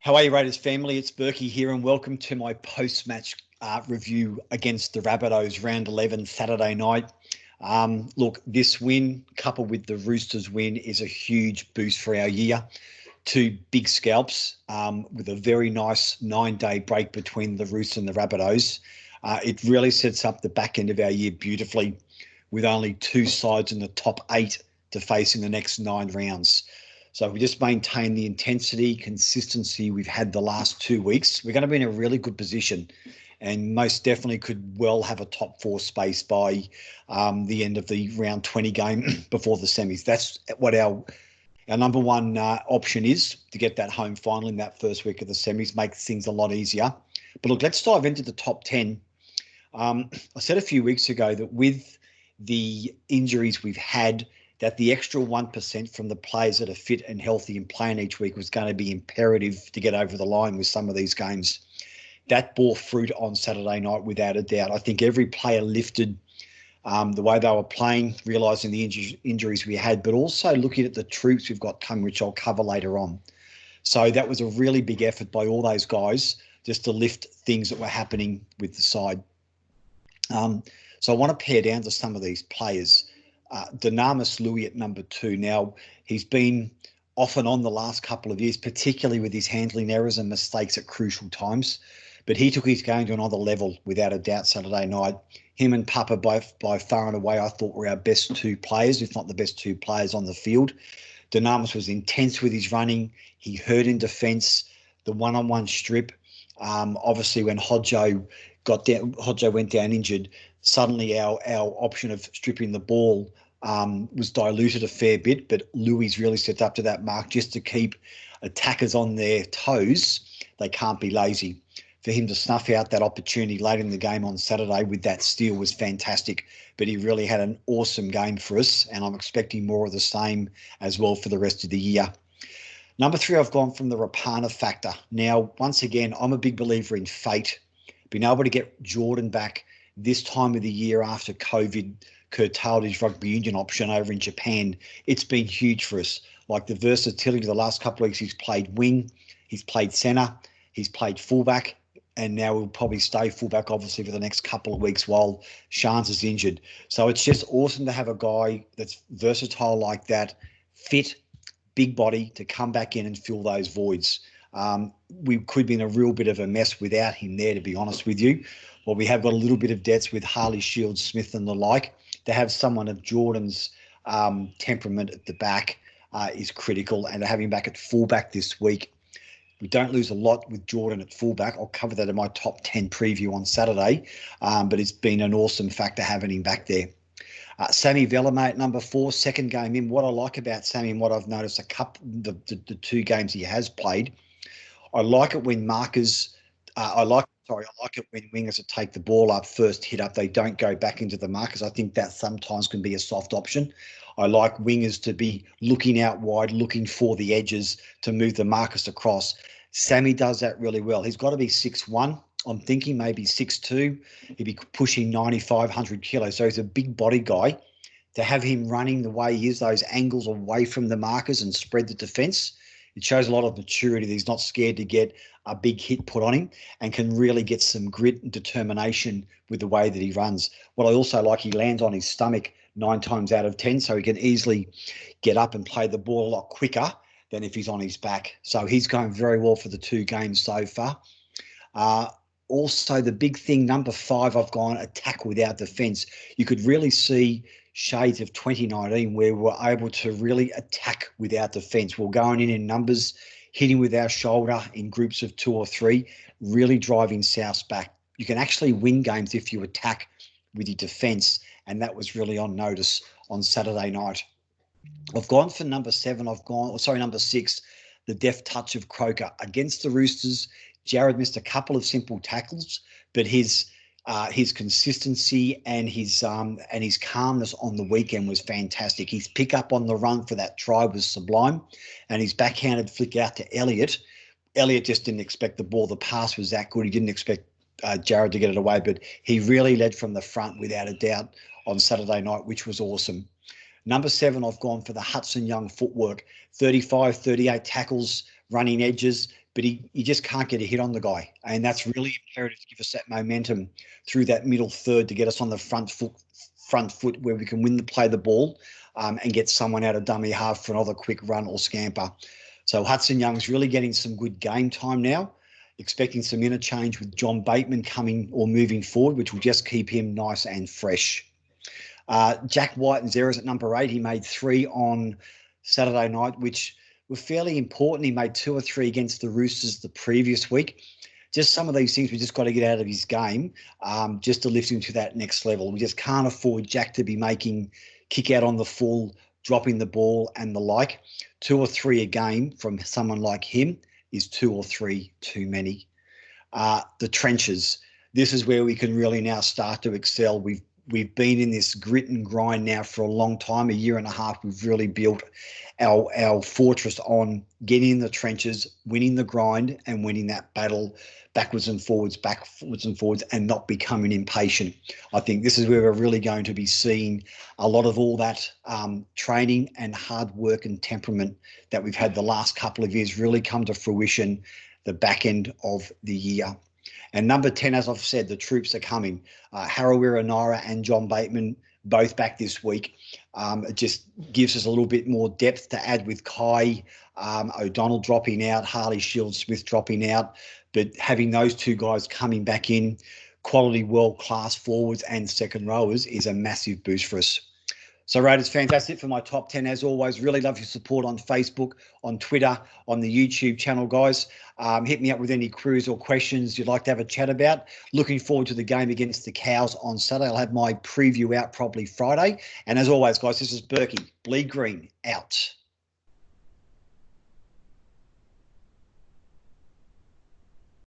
How are you, Raiders family? It's Bourkeys here, and welcome to my post-match review against the Rabbitohs, round 11, Saturday night. Look, this win, coupled with the Roosters win, is a huge boost for our year. Two big scalps with a very nice 9-day break between the Roosters and the Rabbitohs. It really sets up the back end of our year beautifully, with only two sides in the top 8 to face in the next 9 rounds. So if we just maintain the intensity, consistency we've had the last 2 weeks, we're going to be in a really good position, and most definitely could well have a top 4 space by the end of the round 20 game before the semis. That's what our number one option is, to get that home final in that first week of the semis. Makes things a lot easier. But look, let's dive into the top 10. I said a few weeks ago that with the injuries we've had, that the extra 1% from the players that are fit and healthy and playing each week was going to be imperative to get over the line with some of these games. That bore fruit on Saturday night, without a doubt. I think every player lifted the way they were playing, realising the injuries we had, but also looking at the troops we've got coming, which I'll cover later on. So that was a really big effort by all those guys just to lift things that were happening with the side. So I want to pare down to some of these players. Dynamis Louis at number 2. Now, he's been off and on the last couple of years, particularly with his handling errors and mistakes at crucial times. But he took his game to another level, without a doubt, Saturday night. Him and Papa, both by far and away, I thought were our best 2 players, if not the best 2 players on the field. Dynamis was intense with his running. He hurt in defence. The one-on-one strip. Obviously, when Hodjo went down injured, suddenly our option of stripping the ball was diluted a fair bit, but Louis really stepped up to that mark just to keep attackers on their toes. They can't be lazy. For him to snuff out that opportunity late in the game on Saturday with that steal was fantastic, but he really had an awesome game for us, and I'm expecting more of the same as well for the rest of the year. Number 3, I've gone from the Rapana factor. Now, once again, I'm a big believer in fate. Being able to get Jordan back this time of the year after COVID curtailed his rugby union option over in Japan, it's been huge for us. Like the versatility the last couple of weeks, he's played wing, he's played centre, he's played fullback, and now he'll probably stay fullback, obviously, for the next couple of weeks while Shans is injured. So it's just awesome to have a guy that's versatile like that, fit, big body, to come back in and fill those voids. We could be in a real bit of a mess without him there, to be honest with you. Well, we have got a little bit of debts with Harley Shields, Smith and the like. To have someone of Jordan's temperament at the back is critical, and to have him back at fullback this week. We don't lose a lot with Jordan at fullback. I'll cover that in my top 10 preview on Saturday, but it's been an awesome factor having him back there. Sammy Velame at number 4, second game in. What I like about Sammy and what I've noticed the 2 games he has played, I like it when markers, I like it when wingers take the ball up first, hit up, they don't go back into the markers. I think that sometimes can be a soft option. I like wingers to be looking out wide, looking for the edges to move the markers across. Sammy does that really well. He's got to be 6'1". I'm thinking maybe 6'2". He'd be pushing 95, 100 kilos. So he's a big body guy. To have him running the way he is, those angles away from the markers and spread the defence, it shows a lot of maturity that he's not scared to get a big hit put on him and can really get some grit and determination with the way that he runs. What I also like, he lands on his stomach 9 times out of 10, so he can easily get up and play the ball a lot quicker than if he's on his back. So he's going very well for the 2 games so far. Also, the big thing, number 5, I've gone attack without defence. You could really see shades of 2019 where we were able to really attack without defence. We're going in numbers, hitting with our shoulder in groups of 2 or 3, really driving Souths back. You can actually win games if you attack with your defence, and that was really on notice on Saturday night. I've gone for number 6, the deft touch of Croker. Against the Roosters, Jared missed a couple of simple tackles, but his consistency and his calmness on the weekend was fantastic. His pick up on the run for that try was sublime, and his backhanded flick out to Elliott. Elliott just didn't expect the ball. The pass was that good. He didn't expect Jared to get it away, but he really led from the front without a doubt on Saturday night, which was awesome. Number 7, I've gone for the Hudson Young footwork. 35, 38 tackles, running edges, but he just can't get a hit on the guy. And that's really imperative to give us that momentum through that middle third to get us on the front foot where we can play the ball and get someone out of dummy half for another quick run or scamper. So Hudson Young's really getting some good game time now, expecting some interchange with John Bateman coming or moving forward, which will just keep him nice and fresh. Jack White and Zeros at number 8. He made 3 on Saturday night, which were fairly important. He made 2 or 3 against the Roosters the previous week. Just some of these things we just got to get out of his game just to lift him to that next level. We just can't afford Jack to be making kick out on the full, dropping the ball and the like. 2 or 3 a game from someone like him is 2 or 3 too many. The trenches. This is where we can really now start to excel. We've been in this grit and grind now for a long time, a year and a half. We've really built our fortress on getting in the trenches, winning the grind and winning that battle backwards and forwards, and not becoming impatient. I think this is where we're really going to be seeing a lot of all that training and hard work and temperament that we've had the last couple of years really come to fruition the back end of the year. And number 10, as I've said, the troops are coming. Harawira Naira and John Bateman both back this week. It just gives us a little bit more depth to add with Kai O'Donnell dropping out, Harley Shields-Smith dropping out. But having those 2 guys coming back in, quality world-class forwards and second rowers, is a massive boost for us. So, Raiders fans, that's it for my top 10. As always, really love your support on Facebook, on Twitter, on the YouTube channel, guys. Hit me up with any queries or questions you'd like to have a chat about. Looking forward to the game against the Cows on Saturday. I'll have my preview out probably Friday. And as always, guys, this is Bourkeys. Bleed Green, out.